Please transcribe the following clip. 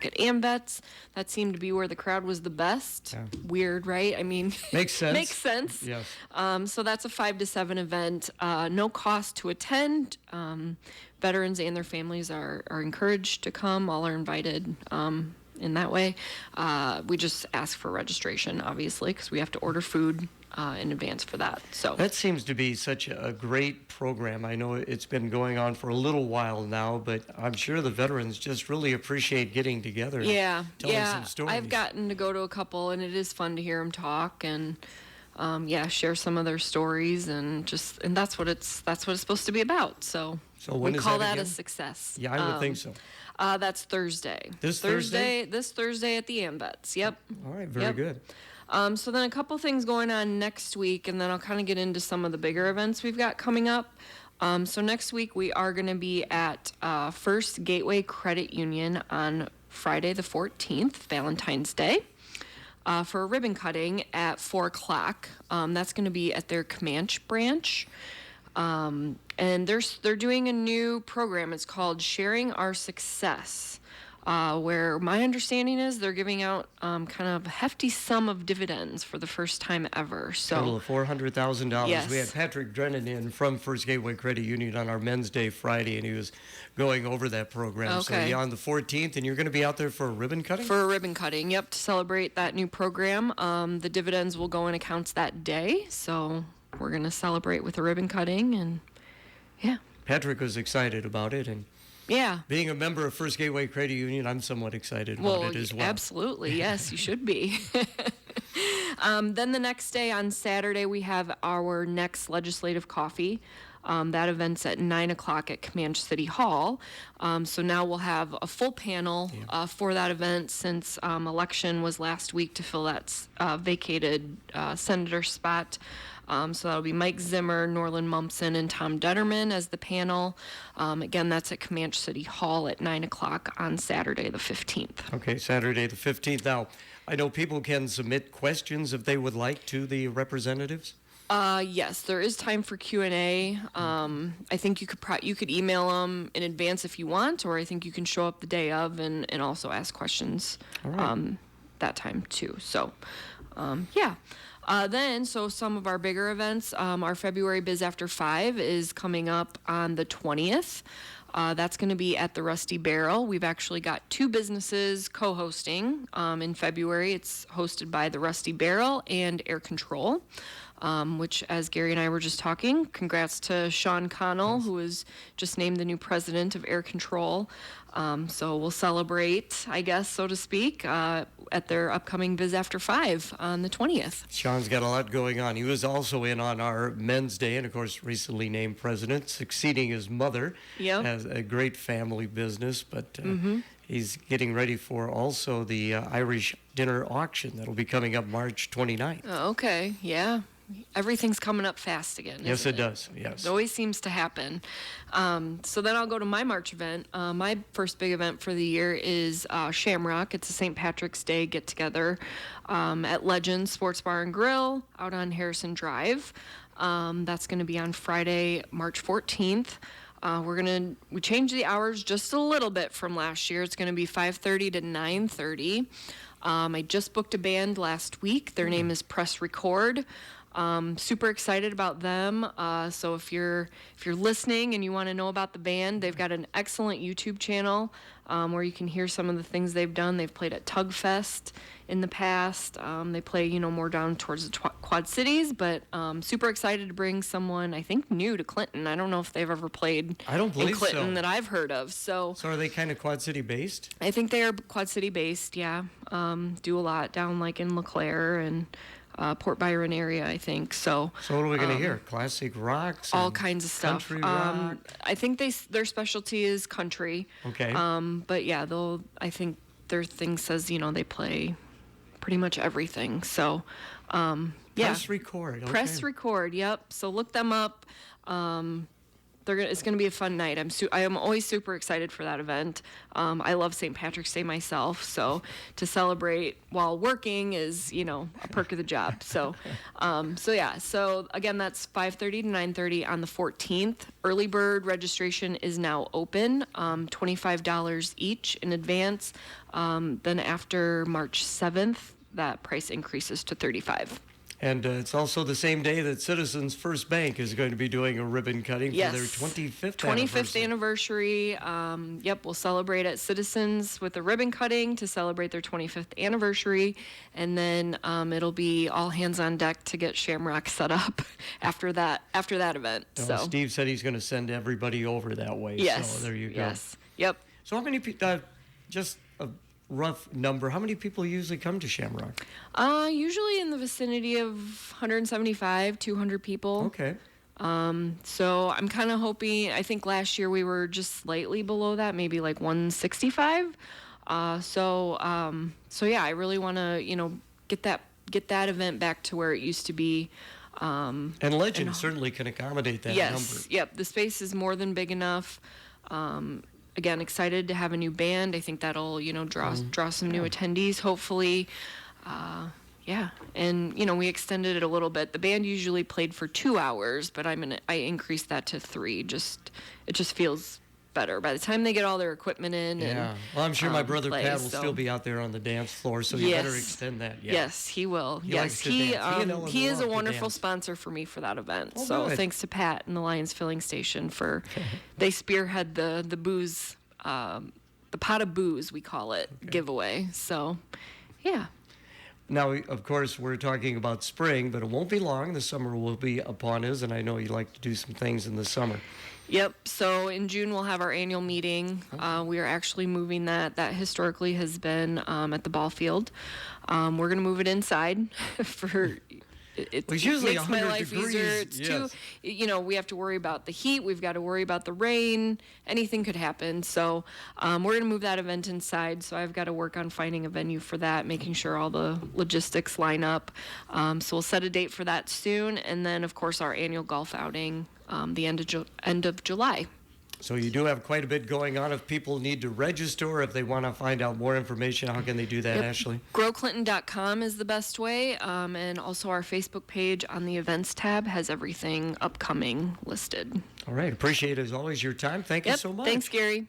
back at AMVETS. That seemed to be where the crowd was the best. Yeah. Weird, right? I mean, makes sense. Makes sense. Yes. So that's a 5 to 7 event. No cost to attend. Veterans and their families are encouraged to come. All are invited. In that way, we just ask for registration, obviously, because we have to order food in advance for that. So that seems to be such a great program. I know it's been going on for a little while now, but I'm sure the veterans just really appreciate getting together. Yeah, telling some stories. I've gotten to go to a couple, and it is fun to hear them talk and share some of their stories, and that's what it's supposed to be about. So when we is call that a again? success. Yeah, I would think so. That's Thursday. This Thursday? This Thursday at the AMVETS. Yep. All right, very good. So then a couple things going on next week, and then I'll kind of get into some of the bigger events we've got coming up. So next week we are going to be at First Gateway Credit Union on Friday the 14th, Valentine's Day, for a ribbon cutting at 4 o'clock. That's going to be at their Comanche branch. And they're doing a new program. It's called Sharing Our Success, where my understanding is they're giving out kind of a hefty sum of dividends for the first time ever. So total of $400,000. Yes. We had Patrick Drennan in from First Gateway Credit Union on our Men's Day Friday, and he was going over that program. Okay. So yeah, on the 14th, and you're going to be out there for a ribbon cutting? For a ribbon cutting, yep, to celebrate that new program. The dividends will go in accounts that day, so we're going to celebrate with a ribbon cutting, and yeah. Patrick was excited about it, and yeah. being a member of First Gateway Credit Union, I'm somewhat excited about it as well. Absolutely, yes, you should be. Then the next day on Saturday, we have our next legislative coffee. That event's at 9 o'clock at Comanche City Hall. So now we'll have a full panel for that event, since election was last week to fill that vacated senator spot. So that'll be Mike Zimmer, Norland Mumpson, and Tom Detterman as the panel. Again, that's at Comanche City Hall at 9 o'clock on Saturday the 15th. Okay, Saturday the 15th. Now, I know people can submit questions if they would like to the representatives. Yes, there is time for Q&A. I think you could email them in advance if you want, or I think you can show up the day of and also ask questions that time too. So, yeah. Then some of our bigger events, our February Biz After 5 is coming up on the 20th. That's going to be at the Rusty Barrel. We've actually got 2 businesses co-hosting in February. It's hosted by the Rusty Barrel and Air Control, which, as Gary and I were just talking, congrats to Sean Connell, who was just named the new president of Air Control. So we'll celebrate, I guess, so to speak, at their upcoming Biz After 5 on the 20th. Sean's got a lot going on. He was also in on our Men's Day, and of course recently named president, succeeding his mother. Yep. Has a great family business, but he's getting ready for also the Irish dinner auction that'll be coming up March 29th. Oh, okay, yeah. Everything's coming up fast again. Yes, isn't it does. Yes. It always seems to happen. So then I'll go to my March event. My first big event for the year is Shamrock. It's a St. Patrick's Day get-together at Legends Sports Bar and Grill out on Harrison Drive. That's going to be on Friday, March 14th. We changed the hours just a little bit from last year. It's going to be 5:30 to 9:30. I just booked a band last week. Their name is Press Record. Super excited about them. So if you're listening and you want to know about the band, they've got an excellent YouTube channel where you can hear some of the things they've done. They've played at Tug Fest in the past. They play, more down towards the Quad Cities, but super excited to bring someone, I think, new to Clinton. I don't know if they've ever played in Clinton that I've heard of. So are they kind of Quad City based? I think they are Quad City based, yeah. Do a lot down like in LeClaire and Port Byron area, I think. So what are we going to hear? Classic rock? All kinds of stuff. Country rock? I think their specialty is country. Okay. But yeah, I think their thing says, they play pretty much everything. So, yeah. Press Record. Okay. Press Record, yep. So look them up. it's gonna be a fun night. I am always super excited for that event. I love St. Patrick's Day myself, so to celebrate while working is, a perk of the job. So, So again, that's 5:30 to 9:30 on the 14th. Early bird registration is now open. $25 each in advance. Then after March 7th, that price increases to $35. And it's also the same day that Citizens First Bank is going to be doing a ribbon cutting Yes. for their 25th 25th anniversary. anniversary. We'll celebrate at Citizens with a ribbon cutting to celebrate their 25th anniversary. And then it'll be all hands on deck to get Shamrock set up after that event. So Steve said he's going to send everybody over that way. Yes. So there you go. Yes. Yep. So how many people, just a rough number, how many people usually come to Shamrock? Usually in the vicinity of 175, 200 people. Okay. So I'm kind of hoping, I think last year we were just slightly below that, maybe like 165. So yeah, I really want to, get that event back to where it used to be. And Legend certainly can accommodate that Yes. number. Yep. The space is more than big enough. Again, excited to have a new band. I think that'll, draw some new attendees, hopefully. Yeah. And, we extended it a little bit. The band usually played for 2 hours, but I increased that to 3. It just feels better by the time they get all their equipment in. Yeah. And, Well, I'm sure my brother play, Pat will so. still be out there on the dance floor, so you better extend that. Yeah. Yes, he will. He yes, likes to dance. he is love a to wonderful dance. sponsor for me for that event. Oh, So good. thanks to Pat and the Lions Filling Station they spearhead the booze, the pot of booze we call it, giveaway. So, yeah. Now, of course, we're talking about spring, but it won't be long. The summer will be upon us, and I know you like to do some things in the summer. Yep. So in June we'll have our annual meeting. We are actually moving that. That historically has been at the ball field. We're going to move it inside for. It usually makes my 100 life degrees, easier. It's yes. we have to worry about the heat. We've got to worry about the rain. Anything could happen. So we're going to move that event inside. So I've got to work on finding a venue for that, making sure all the logistics line up. So we'll set a date for that soon. And then, of course, our annual golf outing the end of July. So you do have quite a bit going on. If people need to register, or if they want to find out more information, how can they do that, Ashley? GrowClinton.com is the best way. And also our Facebook page on the events tab has everything upcoming listed. All right. Appreciate, as always, your time. Thank you so much. Thanks, Gary.